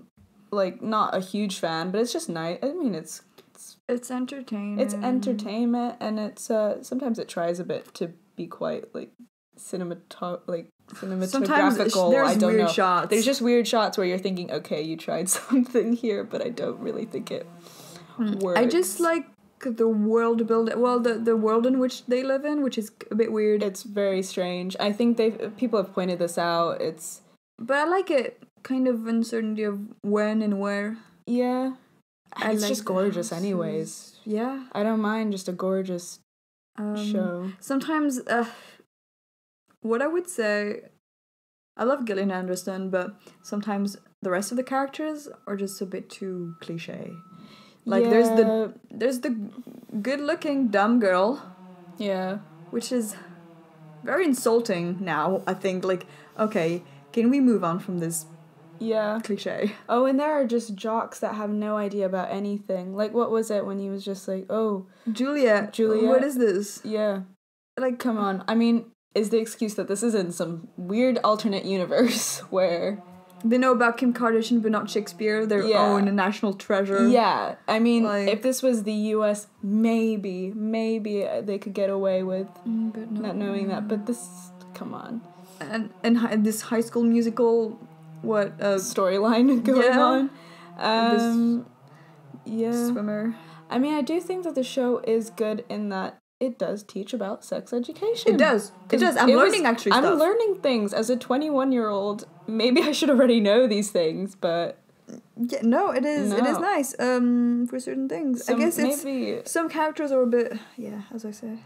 Like, not a huge fan, but it's just nice. I mean, it's entertaining. It's entertainment, and it's sometimes it tries a bit to be quite like cinematographical. Sometimes there's weird shots. There's just weird shots where you're thinking, okay, you tried something here, but I don't really think it works. I just like the world building. Well, the world in which they live in, which is a bit weird. It's very strange. I think people have pointed this out. But I like it. Kind of uncertainty of when and where. Yeah. It's just gorgeous anyways. Yeah. I don't mind just a gorgeous show. Sometimes, what I would say, I love Gillian Anderson, but sometimes the rest of the characters are just a bit too cliche. Like, yeah. there's the good-looking dumb girl. Yeah. Which is very insulting now, I think. Like, okay, can we move on from this Yeah. Cliche. Oh, and there are just jocks that have no idea about anything. Like, what was it when he was just like, oh... Juliet. What is this? Yeah. Like, come on. I mean, is the excuse that this is in some weird alternate universe where... They know about Kim Kardashian, but not Shakespeare, their own national treasure. Yeah. I mean, if this was the US, maybe they could get away with not knowing that. But this... Come on. And this High School Musical... storyline going on. Swimmer. I mean, I do think that the show is good in that it does teach about sex education. It does. I'm learning stuff. I'm learning things as a 21-year-old. Maybe I should already know these things, but yeah, no, it is. No. It is nice. For certain things, I guess it's some characters are a bit, as I say,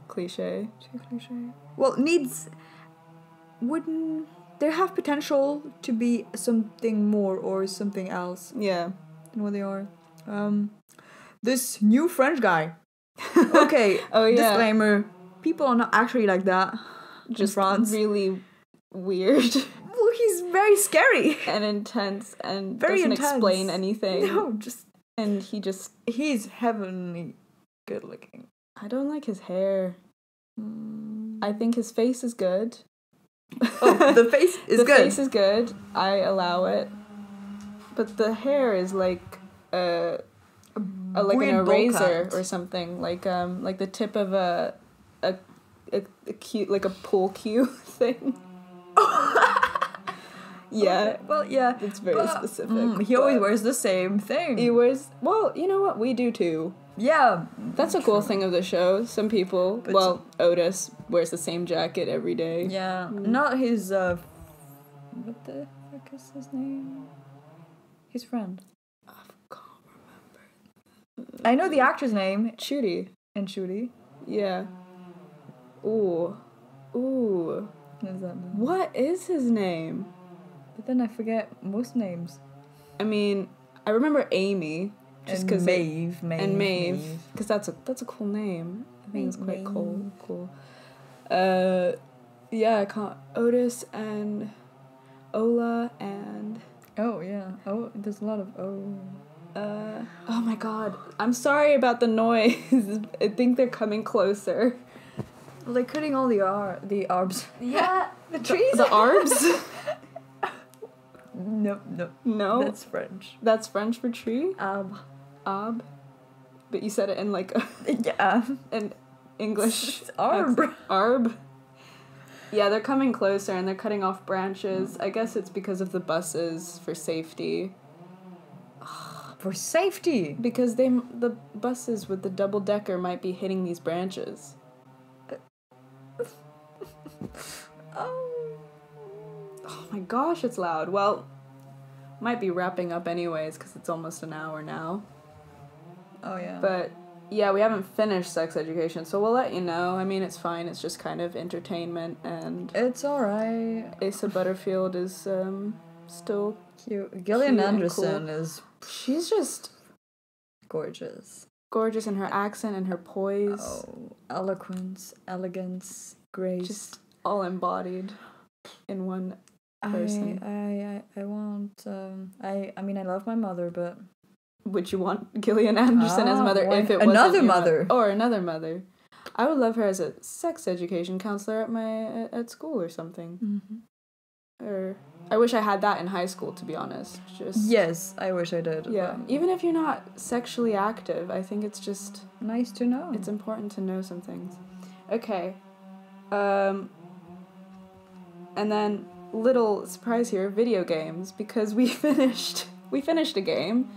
cliche. Too cliche. Well, they have potential to be something more or something else. Yeah. Than what they are. This new French guy. Okay. Oh, yeah. Disclaimer. People are not actually like that. Just in France. Really weird. Well, he's very scary. And intense and very doesn't intense. Explain anything. No, And he's heavenly good looking. I don't like his hair. I think his face is good. Oh, the face is good. The face is good. I allow it. But the hair is like like an eraser or something. Like the tip of a cute, like a pool cue thing. Yeah. Okay. Well, yeah. It's very specific. He always wears the same thing. He wears... Well, you know what? We do too. Yeah. That's a cool thing of the show. Some people... But Otis wears the same jacket every day. Yeah. Not his... What the fuck is his name? His friend. I can't remember. I know the actor's name. Shooty. And Shooty. Yeah. Ooh. What does that mean? What is his name? But then I forget most names. I mean, I remember Amy. Just because Maeve. And Maeve. Because that's a cool name. I think it's quite cool. Yeah, I can't... Otis and Ola and... Oh, yeah. Oh, there's a lot of oh my god. I'm sorry about the noise. I think they're coming closer. Well, they're cutting all the arbs. Yeah. The trees? The arbs? No. That's French. That's French for tree? Arb. But you said it in like... in English. It's arb. Arb. Yeah, they're coming closer and they're cutting off branches. I guess it's because of the buses for safety. For safety? Because the buses with the double-decker might be hitting these branches. Oh my gosh, it's loud. Well, might be wrapping up anyways because it's almost an hour now. Oh, yeah. But, yeah, we haven't finished sex education, so we'll let you know. I mean, it's fine. It's just kind of entertainment, and... It's alright. Asa Butterfield is, still cute. Gillian Anderson is... She's just... gorgeous. Gorgeous in her accent and her poise. Oh, eloquence, elegance, grace. Just all embodied in one person. I want... I mean, I love my mother, but... Would you want Gillian Anderson as mother if it wasn't another mother? Or another mother. I would love her as a sex education counselor at school or something. Mm-hmm. Or I wish I had that in high school, to be honest. Yes, I wish I did. Yeah, even if you're not sexually active, I think it's just nice to know. It's important to know some things. Okay. And then little surprise here, video games, because we finished a game.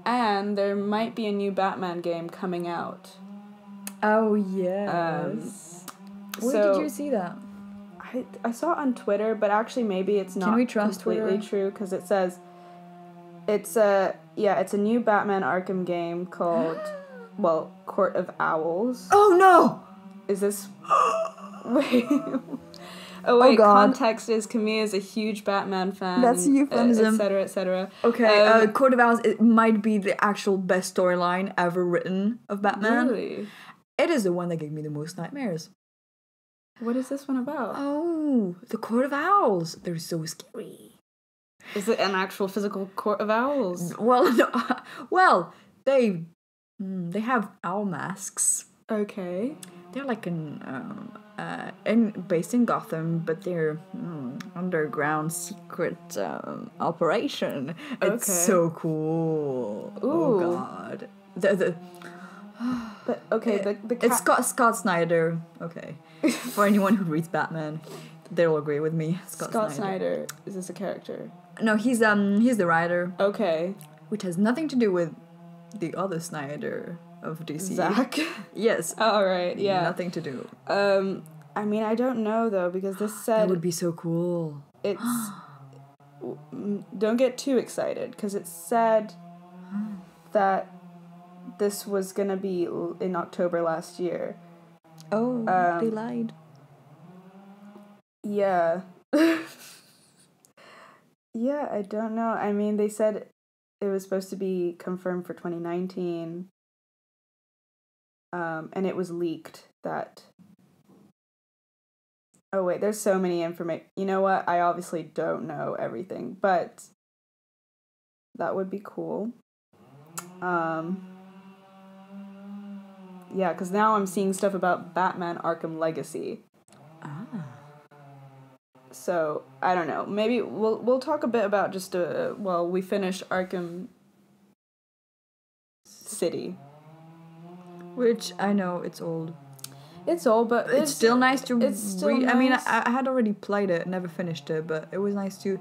And there might be a new Batman game coming out. Oh, yes. Where did you see that? I saw it on Twitter, but actually maybe it's not completely true, because it says it's a new Batman Arkham game called, Court of Owls. Oh, no! Is this... Wait... Oh wait, context is Camille is a huge Batman fan. That's a euphemism. Etc., etc. Okay, Court of Owls, it might be the actual best storyline ever written of Batman. Really? It is the one that gave me the most nightmares. What is this one about? Oh, the Court of Owls. They're so scary. Is it an actual physical court of owls? Well, no, well, they have owl masks. Okay. They're like based in Gotham, but they're underground secret operation. It's so cool. Ooh. Oh God. But okay, it's Scott Snyder. Okay, for anyone who reads Batman, they'll agree with me. Scott Snyder. Is this a character? No, he's the writer. Okay. Which has nothing to do with the other Snyder of DC. Zach? Yes. All right, yeah. Nothing to do. I mean, I don't know, though, because this said... That would be so cool. It's... Don't get too excited, because it said that this was going to be in October last year. Oh, they lied. Yeah. Yeah, I don't know. I mean, they said it was supposed to be confirmed for 2019. And it was leaked that... Oh, wait, there's so many information. You know what? I obviously don't know everything, but that would be cool. Yeah, because now I'm seeing stuff about Batman Arkham Legacy. So, I don't know. Maybe we'll talk a bit about just we finished Arkham City. Which, I know, it's old. It's old, but it's still nice to it's still read. nice. I mean, I had already played it, never finished it, but it was nice to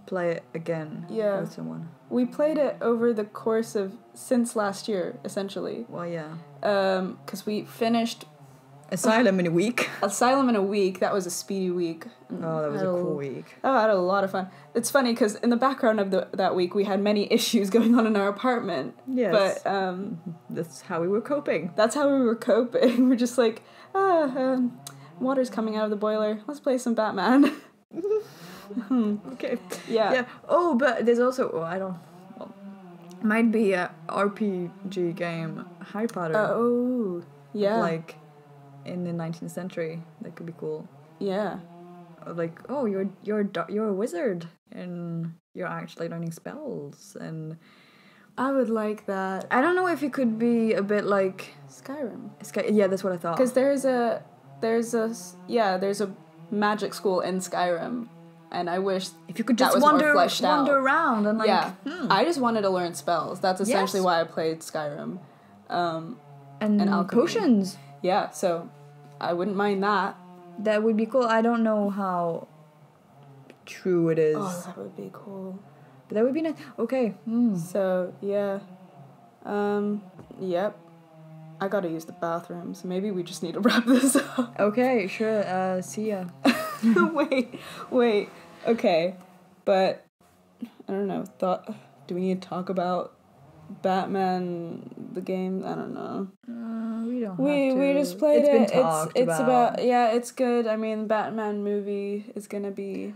play it again with someone. We played it over the course of since last year, essentially. Well, yeah. Because we finished Asylum in a week. Asylum in a week. That was a speedy week. Oh, that was a cool week. Oh, I had a lot of fun. It's funny because in the background of that week, we had many issues going on in our apartment. Yes. But that's how we were coping. That's how we were coping. We're just like, water's coming out of the boiler. Let's play some Batman. Okay. Yeah. Oh, but there's also might be a RPG game, Harry Potter. Oh, yeah. Like in the 19th century, that could be cool. Yeah. Like, oh, you're a wizard and you're actually learning spells, and I would like that. I don't know if it could be a bit like Skyrim. Yeah, that's what I thought. Because there's a magic school in Skyrim. And I wish if you could just wander around and like I just wanted to learn spells. That's essentially why I played Skyrim. And alchemy. Potions. Yeah, so I wouldn't mind that. That would be cool. I don't know how true it is. Oh, that would be cool. But that would be nice. Okay. So, yeah. Yep. I gotta use the bathroom, so maybe we just need to wrap this up. Okay, sure. See ya. Wait. Okay. But, I don't know. Do we need to talk about Batman, the game? I don't know. We don't have we to. just played it. Been talked it's about... Yeah, it's good. I mean, the Batman movie is gonna be...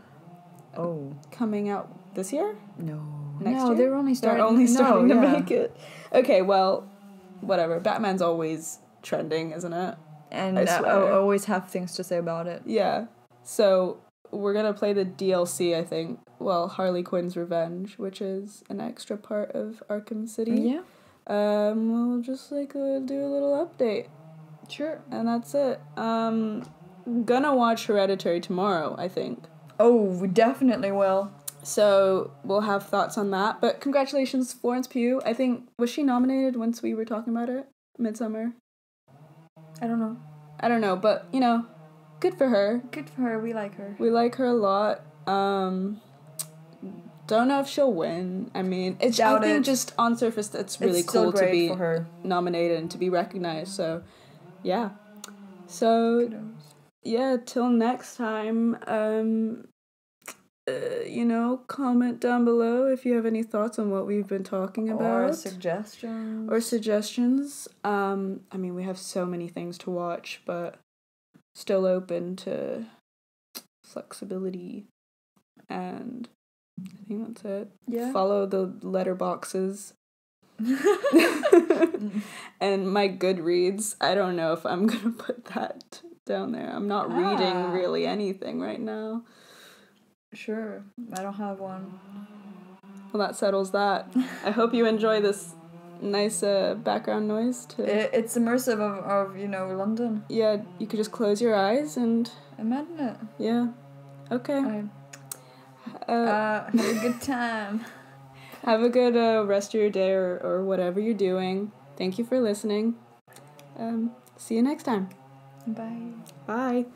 coming out this year? No. Next year? They're only starting to make it. Okay, well... Whatever. Batman's always trending, isn't it? And I always have things to say about it. Yeah. So, we're gonna play the DLC, I think. Well, Harley Quinn's Revenge, which is an extra part of Arkham City. Yeah. We'll just, do a little update. Sure. And that's it. Gonna watch Hereditary tomorrow, I think. Oh, we definitely will. So, we'll have thoughts on that. But congratulations, Florence Pugh. I think, was she nominated once we were talking about it? Midsummer? I don't know, but, good for her. Good for her, we like her. We like her a lot. Don't know if she'll win. I mean, I think just on surface, it's really cool to be nominated and to be recognized. So, yeah. So, yeah, till next time, comment down below if you have any thoughts on what we've been talking about. Or suggestions. I mean, we have so many things to watch, but still open to flexibility. And I think that's it. Yeah. Follow the letterboxes. And my Goodreads. I don't know if I'm going to put that down there. I'm not reading really anything right now. Sure. I don't have one. Well, that settles that. I hope you enjoy this nice background noise. It's immersive of London. Yeah, you could just close your eyes and... Imagine it. Yeah. Okay. Have a good time. Have a good rest of your day or whatever you're doing. Thank you for listening. See you next time. Bye. Bye.